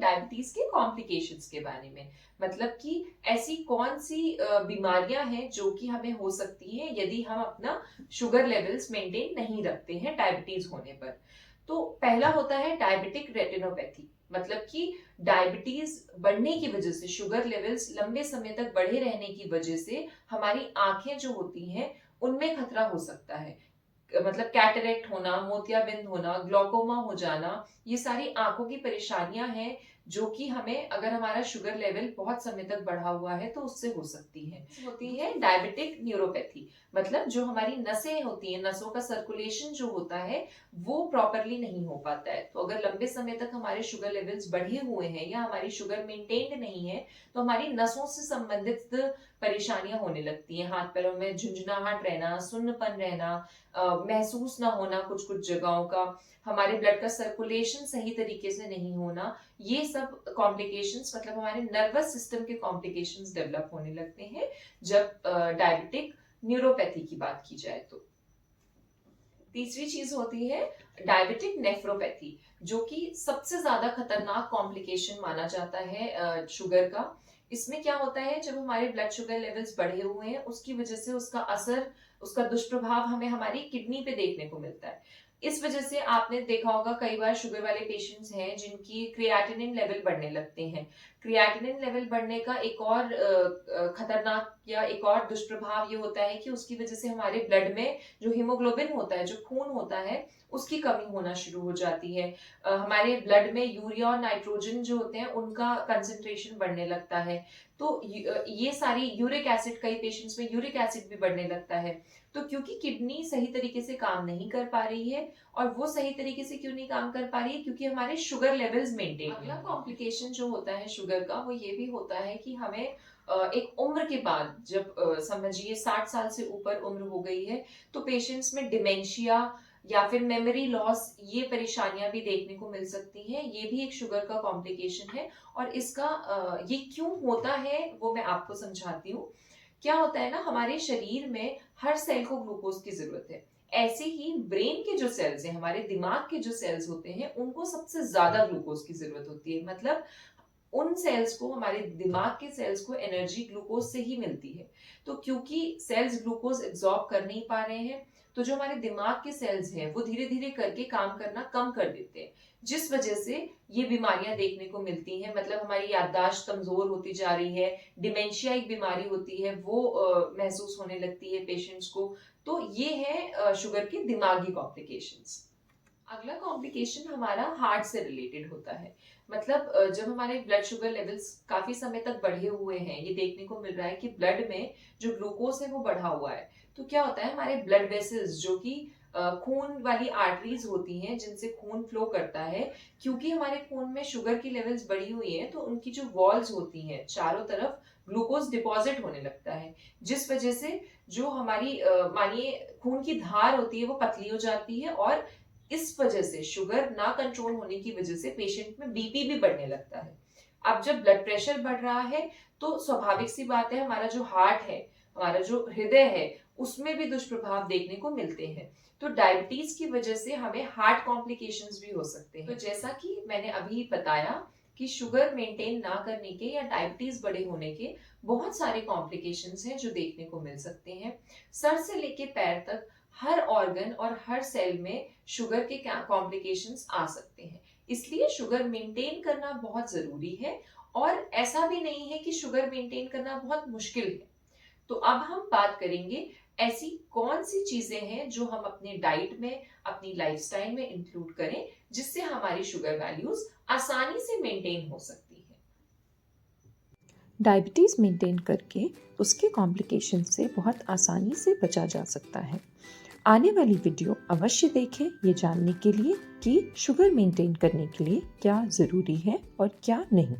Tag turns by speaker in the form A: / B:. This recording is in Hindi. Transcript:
A: डायबिटीज के कॉम्प्लिकेशंस के बारे में। मतलब कि ऐसी कौन सी बीमारियां हैं जो कि हमें हो सकती हैं यदि हम अपना शुगर लेवल्स मेंटेन नहीं रखते हैं डायबिटीज होने पर। तो पहला होता है डायबिटिक रेटिनोपैथी। मतलब कि डायबिटीज बढ़ने की वजह से, शुगर लेवल्स लंबे समय तक बढ़े रहने की वजह से हमारी आंखें जो होती हैं उनमें खतरा हो सकता है। मतलब कैटरेक्ट होना, मोतियाबिंद होना, ग्लोकोमा हो जाना, ये सारी आंखों की परेशानियां हैं जो कि हमें, अगर हमारा शुगर लेवल बहुत समय तक बढ़ा हुआ है तो उससे हो सकती है। होती है डायबिटिक न्यूरोपैथी। मतलब जो हमारी नसें होती हैं, नसों का सर्कुलेशन जो होता है वो प्रॉपरली नहीं हो पाता है। तो अगर लंबे समय तक हमारे शुगर लेवल्स बढ़े हुए हैं या हमारी शुगर मेंटेन्ड नहीं है तो हमारी नसों से संबंधित परेशानियां होने लगती हैं। हाथ पैरों में झुंझुनाहट रहना, सुन्नपन रहना, महसूस ना होना कुछ कुछ जगहों का, हमारे ब्लड का सर्कुलेशन सही तरीके से नहीं होना, ये सब कॉम्प्लिकेशंस, मतलब हमारे नर्वस सिस्टम के कॉम्प्लिकेशंस डेवलप होने लगते हैं जब डायबिटिक न्यूरोपैथी की बात की जाए तो। तीसरी चीज होती है डायबिटिक नेफ्रोपैथी, जो कि सबसे ज्यादा खतरनाक कॉम्प्लिकेशन माना जाता है शुगर का। इसमें क्या होता है, जब हमारे ब्लड शुगर लेवल्स बढ़े हुए हैं उसकी वजह से उसका असर, उसका दुष्प्रभाव हमें हमारी किडनी पे देखने को मिलता है। इस वजह से आपने देखा होगा कई बार शुगर वाले पेशेंट्स हैं जिनकी क्रिएटिनिन लेवल बढ़ने लगते हैं। क्रिएटिनिन लेवल बढ़ने का एक और खतरनाक या एक और दुष्प्रभाव ये होता है कि उसकी वजह से हमारे ब्लड में जो हीमोग्लोबिन होता है, जो खून होता है, उसकी कमी होना शुरू हो जाती है। हमारे ब्लड में यूरिया और नाइट्रोजन जो होते हैं उनका कंसंट्रेशन बढ़ने लगता है। तो ये सारी, यूरिक एसिड, कई पेशेंट्स में यूरिक एसिड भी बढ़ने लगता है। तो क्योंकि किडनी सही तरीके से काम नहीं कर पा रही है, और वो सही तरीके से क्यों नहीं काम कर पा रही है, क्योंकि हमारे शुगर लेवल्स मेंटेन। अगला कॉम्प्लिकेशन जो होता है शुगर का वो ये भी होता है कि हमें एक उम्र के बाद, जब समझिए 60 साल से ऊपर उम्र हो गई है, तो पेशेंट्स में डिमेंशिया या फिर मेमोरी लॉस, ये परेशानियां भी देखने को मिल सकती हैं। ये भी एक शुगर का कॉम्प्लिकेशन है। और इसका ये क्यों होता है वो मैं आपको समझाती हूँ। क्या होता है ना, हमारे शरीर में हर सेल को ग्लूकोज की जरूरत है। ऐसे ही ब्रेन के जो सेल्स हैं, हमारे दिमाग के जो सेल्स होते हैं, उनको सबसे ज्यादा ग्लूकोज की जरूरत होती है। मतलब उन सेल्स को, हमारे दिमाग के सेल्स को एनर्जी ग्लूकोज से ही मिलती है। तो क्योंकि सेल्स ग्लूकोज एब्जॉर्ब कर नहीं पा रहे हैं, तो जो हमारे दिमाग के सेल्स हैं वो धीरे धीरे करके काम करना कम कर देते हैं, जिस वजह से ये बीमारियां देखने को मिलती हैं। मतलब हमारी याददाश्त कमजोर होती जा रही है, डिमेंशिया एक बीमारी होती है, वो महसूस होने लगती है पेशेंट्स को। तो ये है शुगर के दिमागी कॉम्प्लिकेशंस। अगला कॉम्प्लिकेशन हमारा हार्ट से रिलेटेड होता है। मतलब जब हमारे ब्लड शुगर लेवल्स काफी समय तक बढ़े हुए हैं, ये देखने को मिल रहा है कि ब्लड में जो ग्लूकोज है वो बढ़ा हुआ है, तो क्या होता है, हमारे ब्लड वेसल्स, जो कि खून वाली आर्टरीज होती हैं जिनसे खून फ्लो करता है, क्योंकि हमारे खून में शुगर की लेवल्स बढ़ी हुई है, तो उनकी जो वॉल्स होती हैं चारों तरफ ग्लूकोज डिपॉजिट होने लगता है, जिस वजह से जो हमारी मानिए खून की धार होती है वो पतली हो जाती है, और इस वजह से, शुगर ना कंट्रोल होने की वजह से, पेशेंट में बीपी भी बढ़ने लगता है। अब जब ब्लड प्रेशर बढ़ रहा है तो स्वाभाविक सी बात है, हमारा जो हार्ट है, हमारा जो हृदय है, उसमें भी दुष्प्रभाव देखने को मिलते हैं। तो डायबिटीज की वजह से हमें हार्ट कॉम्प्लिकेशंस भी हो सकते हैं। तो जैसा कि मैंने अभी बताया कि शुगर मेंटेन ना करने के या डायबिटीज बड़े होने के बहुत सारे कॉम्प्लिकेशंस हैं जो देखने को मिल सकते हैं। सर से लेके पैर तक हर ऑर्गन और हर सेल में शुगर के कॉम्प्लिकेशंस आ सकते हैं। इसलिए शुगर मेंटेन करना बहुत जरूरी है, और ऐसा भी नहीं है कि शुगर मेंटेन करना बहुत मुश्किल है। तो अब हम बात करेंगे ऐसी कौन सी चीजें हैं जो हम अपने डाइट में, अपनी लाइफस्टाइल में इंक्लूड करें, जिससे हमारी शुगर वैल्यूज आसानी से मेंटेन हो सकती है।
B: डायबिटीज़ मेंटेन करके उसके कॉम्प्लिकेशन से बहुत आसानी से बचा जा सकता है। आने वाली वीडियो अवश्य देखें ये जानने के लिए कि शुगर मेंटेन करने के लिए क्या ज़रूरी है और क्या नहीं।